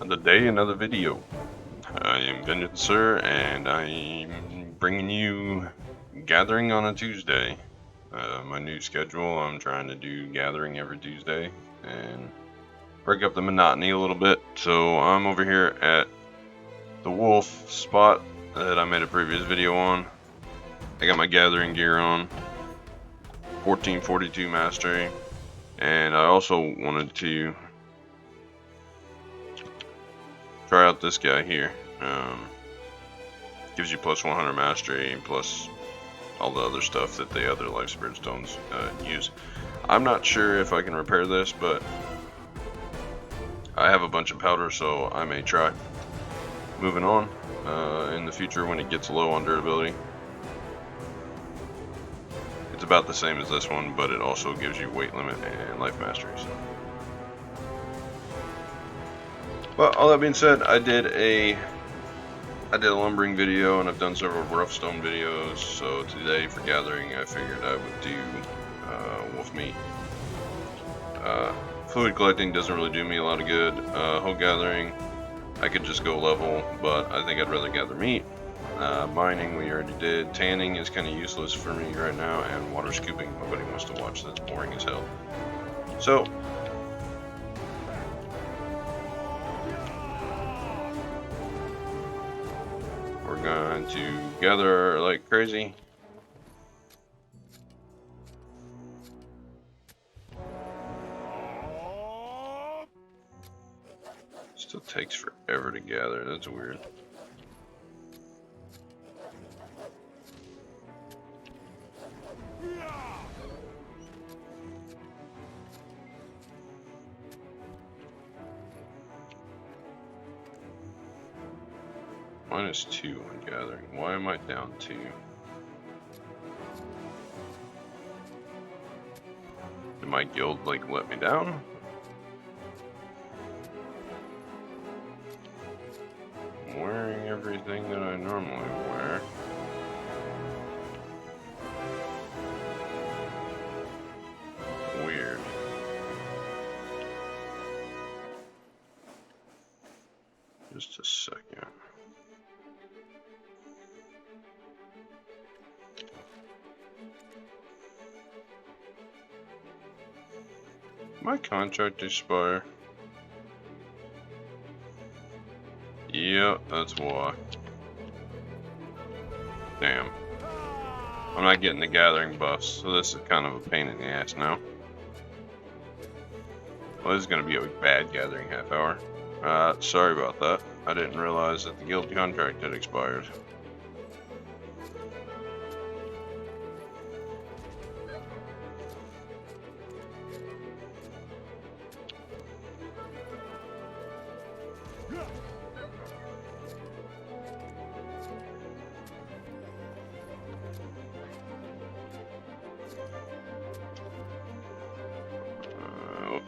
Another day, another video. I am Desertt, and I'm bringing you gathering on a Tuesday. My new schedule, I'm trying to do gathering every Tuesday and break up the monotony a little bit. So I'm over here at the wolf spot that I made a previous video on. I got my gathering gear on, 1442 mastery, and I also wanted to try out this guy here. Gives you plus 100 mastery plus all the other stuff that the other life spirit stones use. I'm not sure if I can repair this, but I have a bunch of powder, so I may try. Moving on, in the future when it gets low on durability. It's about the same as this one, but it also gives you weight limit and life mastery. So. But all that being said, I did a lumbering video, and I've done several rough stone videos. So today for gathering, I figured I would do wolf meat. Fluid collecting doesn't really do me a lot of good. Hoe gathering, I could just go level, but I think I'd rather gather meat. Mining we already did. Tanning is kind of useless for me right now, and water scooping nobody wants to watch. That's boring as hell. So we're going to gather like crazy. Still takes forever to gather. That's weird. -2 on gathering. Why am I down 2? Did my guild like let me down? I'm wearing everything that I normally wear. Weird. Just a second. My contract expire. Yep, that's why. Damn. I'm not getting the gathering buffs, so this is kind of a pain in the ass now. Well, this is going to be a bad gathering half hour. Sorry about that. I didn't realize that the guild contract had expired.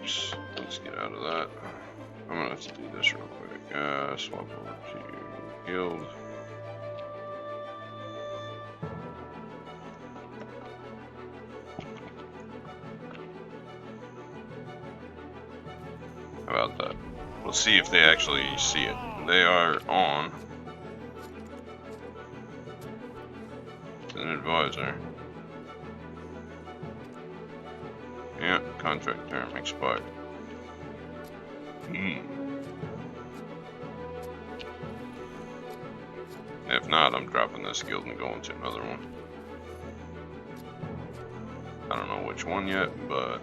Oops, let's get out of that. I'm gonna have to do this real quick. Swap over to guild. How about that? We'll see if they actually see it. They are on. An advisor. Yeah, contract term expired. If not, I'm dropping this guild and going to another one. I don't know which one yet, but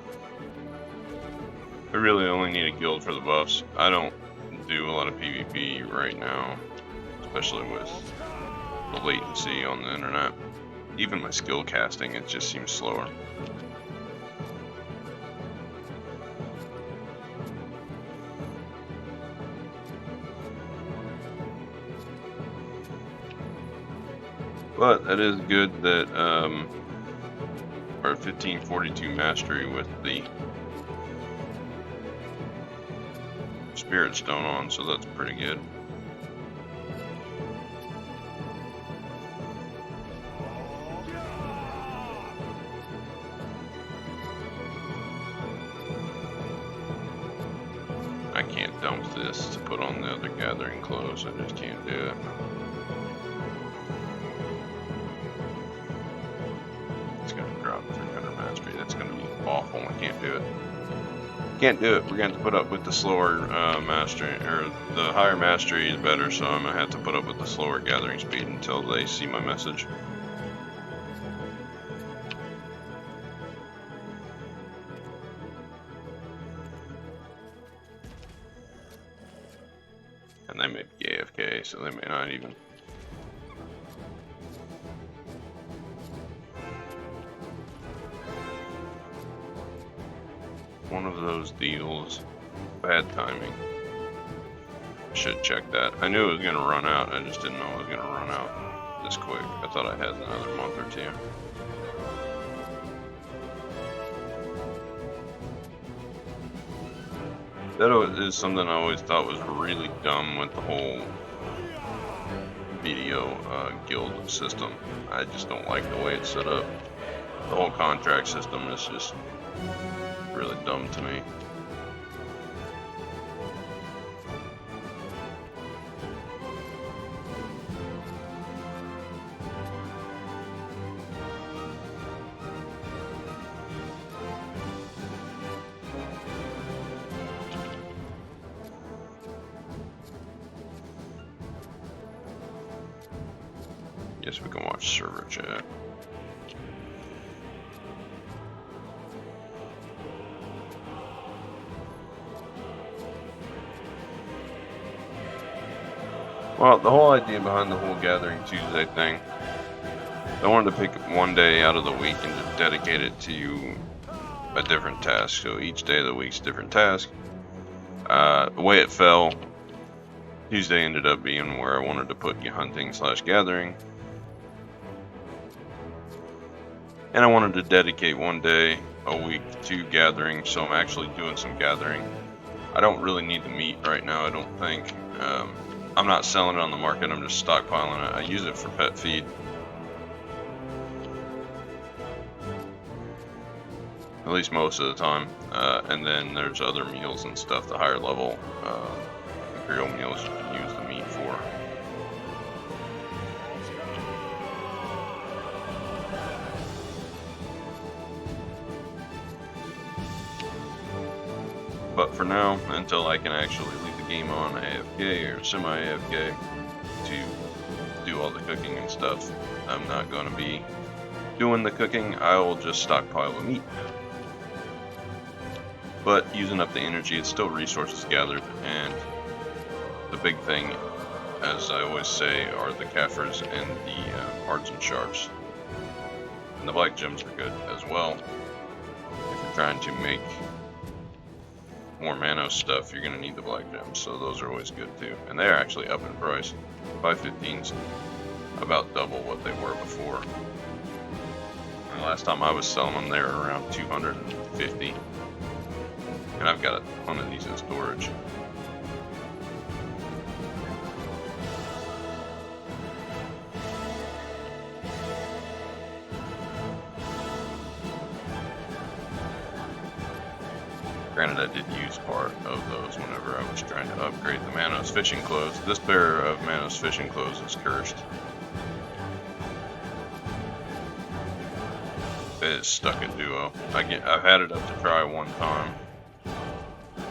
I really only need a guild for the buffs. I don't do a lot of PvP right now, especially with the latency on the internet. Even my skill casting, it just seems slower. But that is good that our 1542 mastery with the spirit stone on, so that's pretty good. I can't dump use this to put on the other gathering clothes. I just can't do it. It's gonna drop 300 mastery. That's gonna be awful. I can't do it. Can't do it. We're going to have to put up with the slower mastery, or the higher mastery is better, so I'm going to have to put up with the slower gathering speed until they see my message. And they may be AFK, so they may not even. One of those deals. Bad timing. Should check that. I knew it was going to run out. I just didn't know it was going to run out this quick. I thought I had another month or two. That is something I always thought was really dumb with the whole video guild system. I just don't like the way it's set up. The whole contract system is just really dumb to me. Guess we can watch server chat. Well, the whole idea behind the whole Gathering Tuesday thing, I wanted to pick one day out of the week and just dedicate it to a different task. So each day of the week's a different task. The way it fell, Tuesday ended up being where I wanted to put hunting/gathering. And I wanted to dedicate one day a week to gathering, so I'm actually doing some gathering. I don't really need the meat right now, I don't think. I'm not selling it on the market, I'm just stockpiling it. I use it for pet feed. At least most of the time. And then there's other meals and stuff, the higher level Imperial meals you can use the meat for. But for now, until I can actually leave the game on AFK or semi-AFK to do all the cooking and stuff, I'm not going to be doing the cooking. I will just stockpile the meat. But using up the energy, it's still resources gathered, and the big thing, as I always say, are the Kafirs and the Hards and Sharps. And the Black Gems are good as well. If you're trying to make more Manos stuff, you're going to need the Black Gems, so those are always good too. And they're actually up in price. 515's about double what they were before. And last time I was selling them, they were around 250. And I've got a ton of these in storage. Granted, I did use part of those whenever I was trying to upgrade the Manos fishing clothes. This pair of Manos fishing clothes is cursed. It is stuck in duo. I've had it up to try one time.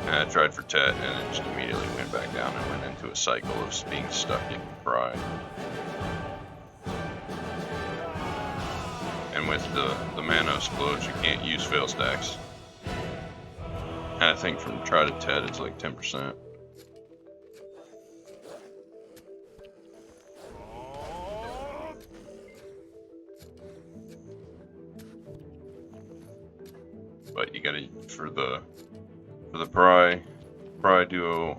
And I tried for Tet, and it just immediately went back down and went into a cycle of being stuck in Pride. And with the Manos clothes, you can't use fail stacks. And I think from try to Tet, it's like 10%. But you gotta, for the Pry duo,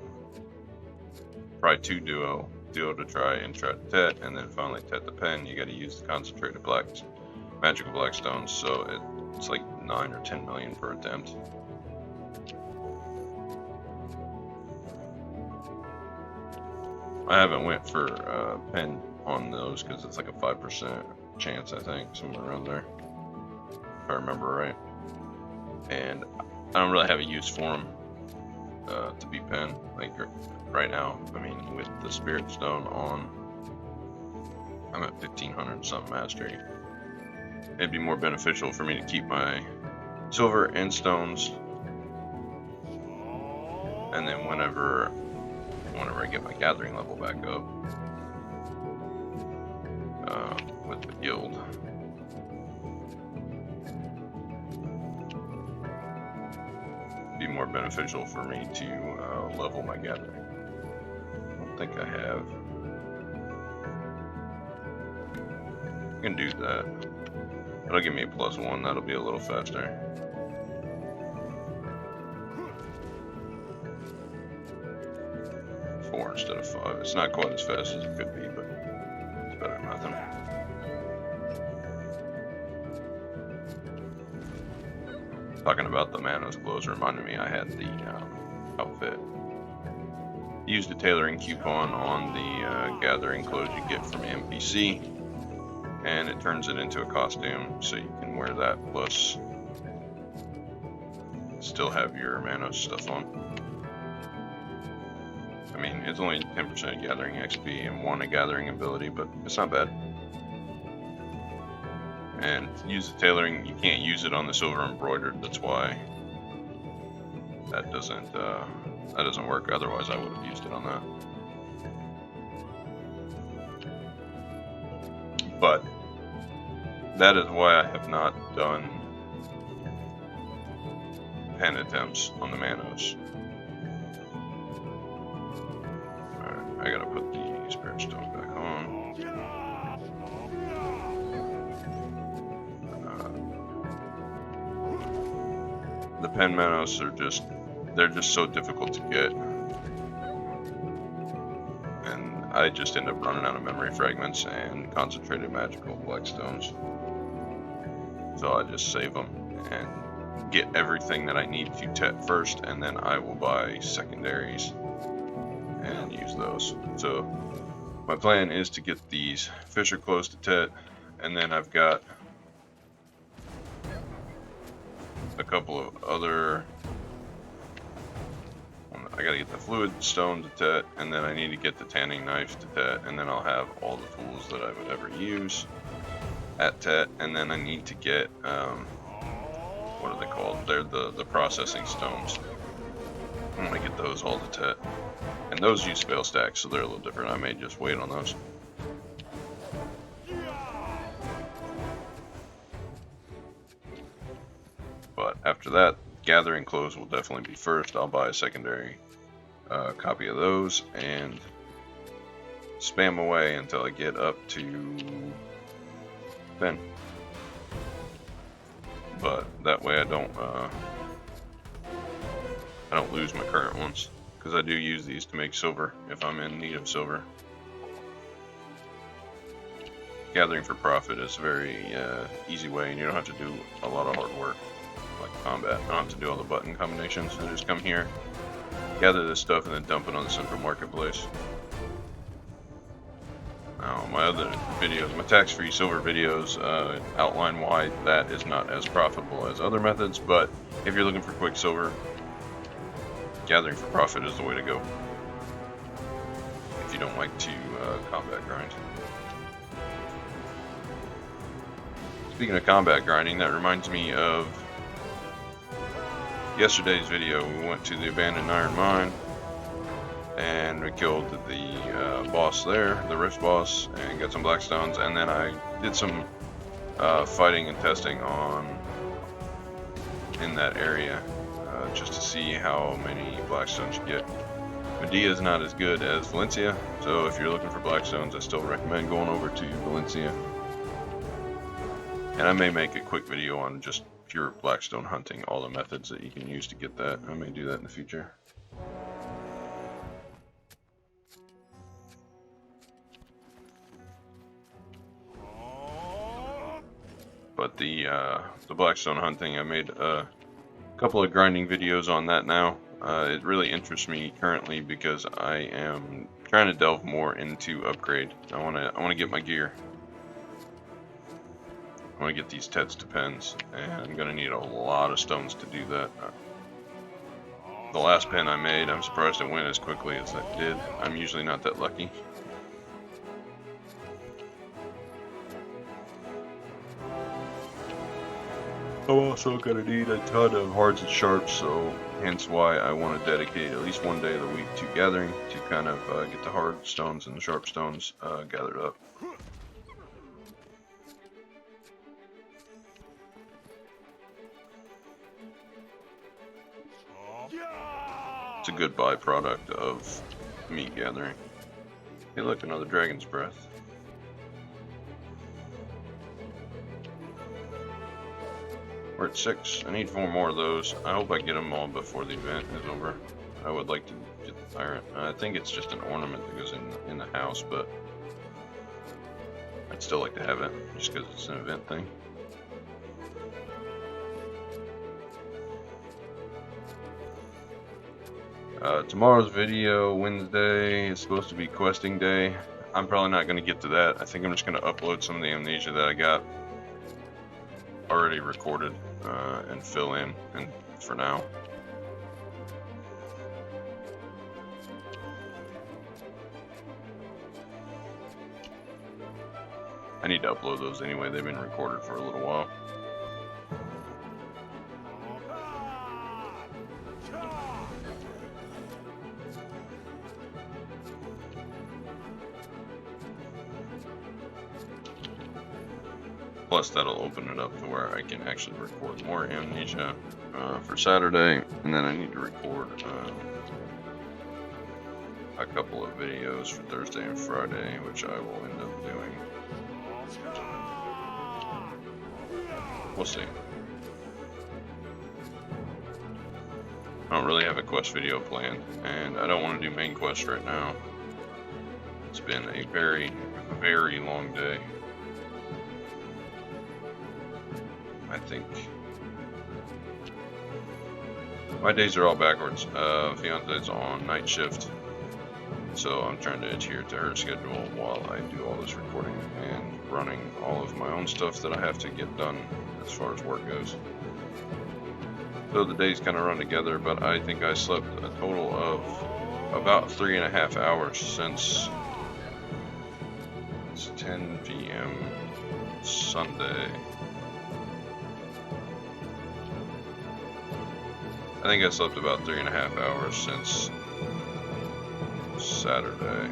Pry 2 duo to try and try to Tet, and then finally Tet the pen, you gotta use the concentrated magical black stones, so it's like 9 or 10 million per attempt. I haven't went for pen on those because it's like a 5% chance, I think, somewhere around there, if I remember right. And I don't really have a use for them. to be pen. Like right now, I mean, with the Spirit Stone on, I'm at 1500 something mastery. It'd be more beneficial for me to keep my silver and stones, and then whenever I get my gathering level back up with the guild, it'd be more beneficial for me to level my gathering. I don't think I have. I can do that. That'll give me a +1. That'll be a little faster. Instead of 5. It's not quite as fast as it could be, but it's better than nothing. Talking about the Manos clothes reminded me I had the outfit. Used a tailoring coupon on the gathering clothes you get from NPC, and it turns it into a costume, so you can wear that plus still have your Manos stuff on. I mean, it's only 10% gathering XP and 1 a gathering ability, but it's not bad. And use the tailoring, you can't use it on the silver embroidered, that's why that doesn't work. Otherwise I would have used it on that. But that is why I have not done pen attempts on the Manos. I gotta put the Spirit Stone back on. The pen Manos are they're just so difficult to get. And I just end up running out of memory fragments and concentrated magical blackstones. So I just save them and get everything that I need to Tet first, and then I will buy secondaries and use those. So my plan is to get these Fisher clothes to Tet, and then I've got a couple of other. I gotta get the fluid stone to Tet, and then I need to get the tanning knife to Tet, and then I'll have all the tools that I would ever use at Tet, and then I need to get what are they called? They're the processing stones. I'm gonna get those all to Tet. And those use spell stacks, so they're a little different. I may just wait on those. But after that, gathering clothes will definitely be first. I'll buy a secondary copy of those and spam away until I get up to pen. But that way I don't lose my current ones. Because I do use these to make silver if I'm in need of silver. Gathering for profit is a very easy way, and you don't have to do a lot of hard work like combat. I don't have to do all the button combinations. I just come here, gather this stuff, and then dump it on the central marketplace. Now, my other videos, my tax-free silver videos, outline why that is not as profitable as other methods, but if you're looking for quick silver, gathering for profit is the way to go if you don't like to combat grind. Speaking of combat grinding, that reminds me of yesterday's video. We went to the abandoned iron mine and we killed the boss there, the rift boss, and got some blackstones, and then I did some fighting and testing in that area just to see how many blackstones you get. Medea is not as good as Valencia, so if you're looking for blackstones, I still recommend going over to Valencia. And I may make a quick video on just pure blackstone hunting, all the methods that you can use to get that. I may do that in the future. But the blackstone hunting, I made a couple of grinding videos on that now. It really interests me currently because I am trying to delve more into upgrade. I want to get my gear. I want to get these Tets to pens, and I'm going to need a lot of stones to do that. the last pin I made, I'm surprised it went as quickly as it did. I'm usually not that lucky. I'm also going to need a ton of hards and sharps, so hence why I want to dedicate at least one day of the week to gathering to kind of get the hard stones and the sharp stones gathered up. It's a good byproduct of meat gathering. Hey look, another dragon's breath. We're at 6. I need 4 more of those. I hope I get them all before the event is over. I would like to get the tyrant. I think it's just an ornament that goes in the house, but I'd still like to have it just because it's an event thing. Tomorrow's video, Wednesday, is supposed to be questing day. I'm probably not going to get to that. I think I'm just going to upload some of the amnesia that I got already recorded and fill in and for now. I need to upload those anyway. They've been recorded for a little while. Plus that'll open it up to where I can actually record more amnesia for Saturday, and then I need to record a couple of videos for Thursday and Friday, which I will end up doing. We'll see. I don't really have a quest video planned, and I don't want to do main quest right now. It's been a very, very long day. I think my days are all backwards. Fiance's on night shift, so I'm trying to adhere to her schedule while I do all this recording and running all of my own stuff that I have to get done as far as work goes. So the days kind of run together, but I think I slept a total of about 3.5 hours since it's 10 p.m. Sunday. I think I slept about 3.5 hours since Saturday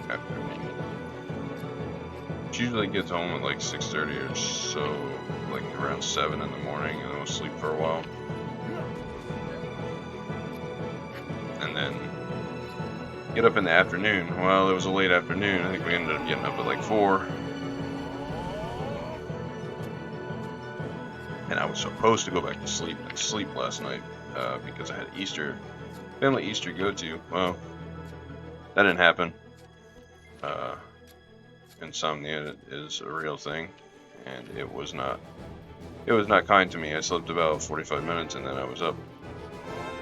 afternoon. She usually gets home at like 6:30 or so, like around 7 in the morning, and then we'll sleep for a while. And then get up in the afternoon. Well, it was a late afternoon. I think we ended up getting up at like 4. And I was supposed to go back to sleep and sleep last night. Because I had family Easter to go to. Well, that didn't happen. Insomnia is a real thing, and it was not kind to me. I slept about 45 minutes, and then I was up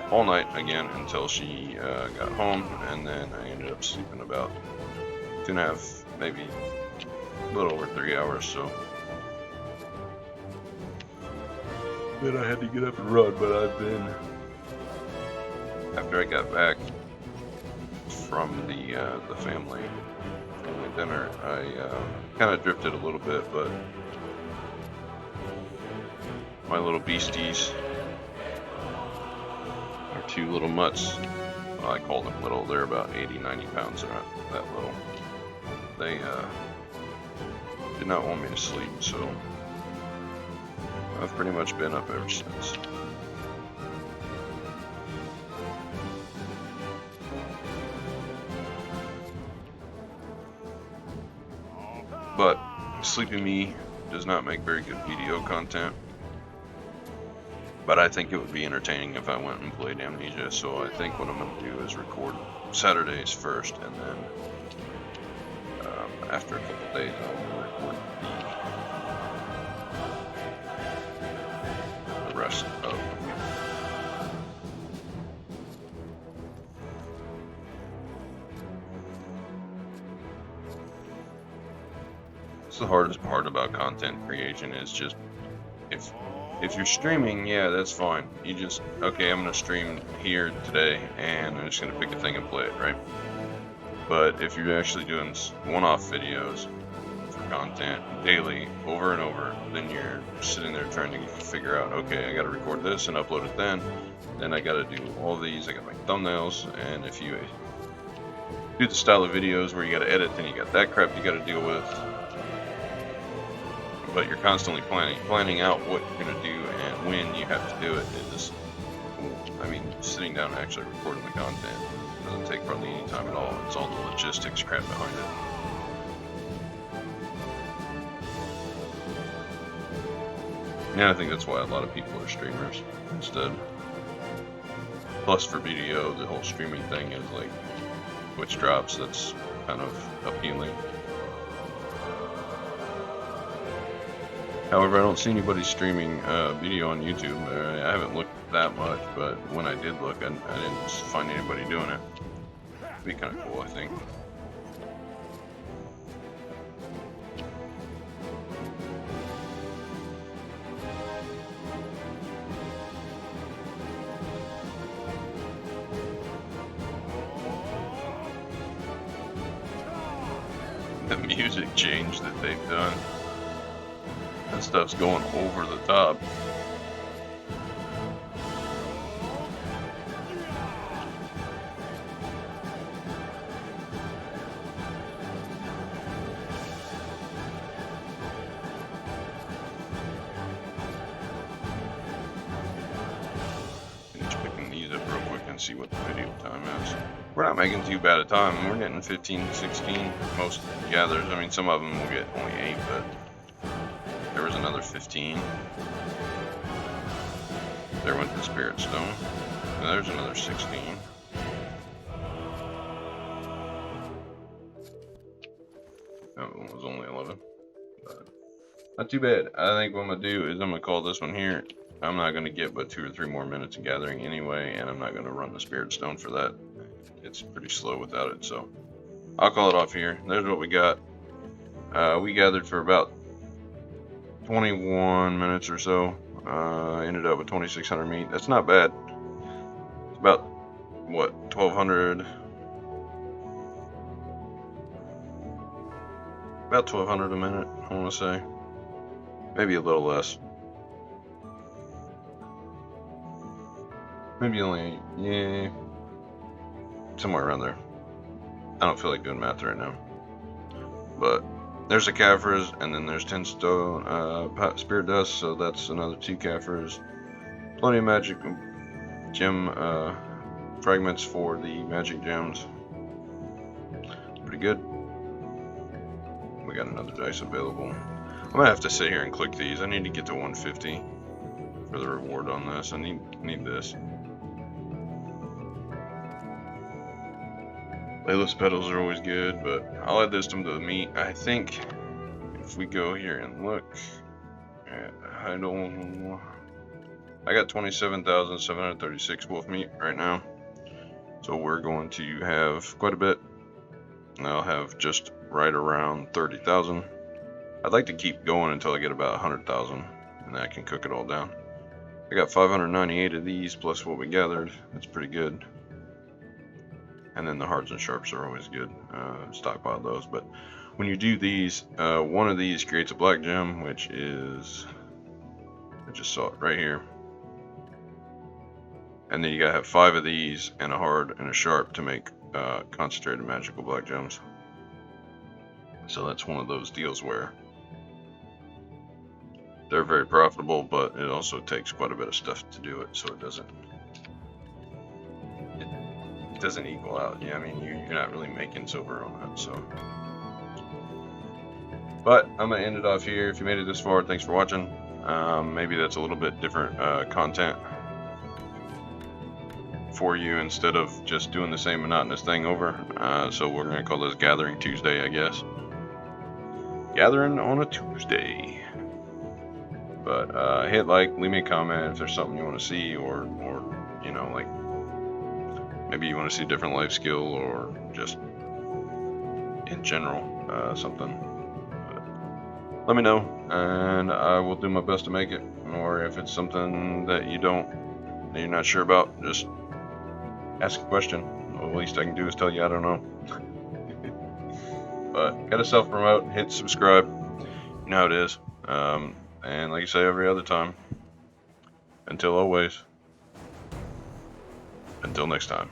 all night again until she got home, and then I ended up sleeping about 2.5, maybe a little over 3 hours. So then I had to get up and run, but I've been, after I got back from the family dinner, I kind of drifted a little bit, but my little beasties, our 2 little mutts, well, I call them little, they're about 80-90 pounds, they're not that little. They did not want me to sleep, so I've pretty much been up ever since. But sleepy me does not make very good video content. But I think it would be entertaining if I went and played Amnesia, so I think what I'm going to do is record Saturdays first, and then after a couple days I'll record the rest of the week. It's the hardest part about content creation, is just if if you're streaming, yeah, that's fine. You just, okay, I'm gonna stream here today, and I'm just gonna pick a thing and play it, right? But if you're actually doing one-off videos for content daily, over and over, then you're sitting there trying to figure out, okay, I gotta record this and upload it then I gotta do all these, I gotta make thumbnails, and if you do the style of videos where you gotta edit, then you got that crap you gotta deal with. But you're constantly planning out what you're gonna do and when you have to do it. I mean, sitting down and actually recording the content doesn't take hardly any time at all. It's all the logistics crap behind it. Yeah, I think that's why a lot of people are streamers instead. Plus, for video, the whole streaming thing is like Twitch drops. That's kind of appealing. However, I don't see anybody streaming video on YouTube. I haven't looked that much, but when I did look, I didn't find anybody doing it. It'd be kind of cool, I think. The music change that they've done. That stuff's going over the top. Finish picking these up real quick and see what the video time is. We're not making too bad a time. We're getting 15, 16 most gathers. I mean, some of them will get only 8, but there was another 15. There went the Spirit Stone. And there's another 16. That one was only 11. But not too bad. I think what I'm going to do is I'm going to call this one here. I'm not going to get but 2 or 3 more minutes of gathering anyway, and I'm not going to run the Spirit Stone for that. It's pretty slow without it, so I'll call it off here. There's what we got. We gathered for about 21 minutes or so. Ended up with 2,600 meat. That's not bad. It's about, what, 1,200? About 1,200 a minute, I want to say. Maybe a little less. Maybe only, yeah, somewhere around there. I don't feel like doing math right now. But there's a Caphras, and then there's 10 stone Spirit Dust, so that's another 2 Caphras. Plenty of magic gem fragments for the magic gems. Pretty good. We got another dice available. I'm gonna have to sit here and click these. I need to get to 150 for the reward on this. I need this. Layless petals are always good, but I'll add this to the meat. I think if we go here and look at, I got 27,736 wolf meat right now, so we're going to have quite a bit. And I'll have just right around 30,000. I'd like to keep going until I get about 100,000, and then I can cook it all down. I got 598 of these plus what we gathered. That's pretty good. And then the hards and sharps are always good. Stockpile those. But when you do these, one of these creates a black gem, which is, I just saw it right here. And then you gotta have 5 of these and a hard and a sharp to make concentrated magical black gems. So that's one of those deals where they're very profitable, but it also takes quite a bit of stuff to do it, so it doesn't equal out. Yeah, I mean, you're not really making silver on that, so. But I'm gonna end it off here. If you made it this far, thanks for watching. Maybe that's a little bit different content for you instead of just doing the same monotonous thing over. So we're gonna call this Gathering Tuesday, I guess. Gathering on a Tuesday. But hit like, leave me a comment if there's something you want to see, or you know, like maybe you want to see a different life skill, or just in general something. But let me know, and I will do my best to make it. or if it's something that you're not sure about, just ask a question. Well, the least I can do is tell you I don't know. But gotta self-promote, hit subscribe. You know how it is. And like I say every other time, until always, until next time.